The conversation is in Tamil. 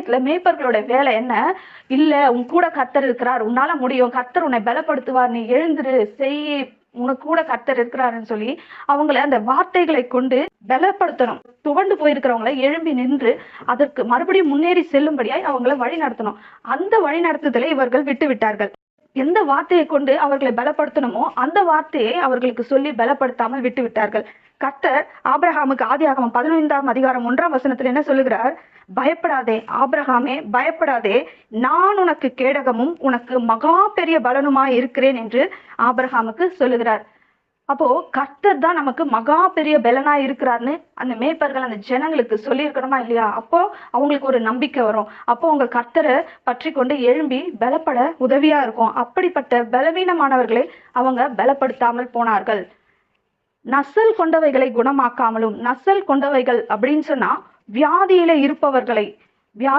சமயத்துல மேய்ப்பர்களோட வேலை என்ன? இல்ல, உன் கூட கர்த்தர் இருக்கிறார், உன்னால முடியும், கர்த்தர் உன்னை பலப்படுத்துவார், நீ எழுந்திரு, செய், உனக்கு கூட கர்த்தர் இருக்கிறாருன்னு சொல்லி அவங்கள அந்த வார்த்தைகளை கொண்டு பலப்படுத்தணும். துவண்டு போயிருக்கிறவங்கள எழும்பி நின்று அதற்கு மறுபடியும் முன்னேறி செல்லும்படியாய் அவங்கள வழி நடத்தணும். அந்த வழி நடத்துதலை இவர்கள் விட்டு விட்டார்கள். எந்த வார்த்தையை கொண்டு அவர்களை பலப்படுத்தணுமோ அந்த வார்த்தையை அவர்களுக்கு சொல்லி பலப்படுத்தாமல் விட்டு விட்டார்கள். கர்த்தர் ஆபிரகாமுக்கு ஆதியாகமம் 15ஆம் அதிகாரம் 1ஆம் வசனத்துல என்ன சொல்லுகிறார்? பயப்படாதே ஆபிரகாமே, பயப்படாதே, நான் உனக்கு கேடகமும் உனக்கு மகா பெரிய பலனுமாய் இருக்கிறேன் என்று ஆபிரகாமுக்கு சொல்லுகிறார். அப்போ கர்த்தர் தான் நமக்கு மகா பெரிய பலனாய் இருக்கிறார்னு அந்த மேய்ப்பர்கள் அந்த ஜனங்களுக்கு சொல்லியிருக்கணுமா இல்லையா? அப்போ அவங்களுக்கு ஒரு நம்பிக்கை வரும். அப்போ அவங்க கர்த்தரை பற்றி கொண்டு எழும்பி பலப்பட உதவியா இருக்கும். அப்படிப்பட்ட பலவீனமானவர்களை அவங்க பலப்படுத்தாமல் போனார்கள். நசல் கொண்டவைகளை குணமாக்காமலும், நசல் கொண்டவைகள் அப்படின்னு சொன்னா வியாதியில இருப்பவர்களை, வியாதி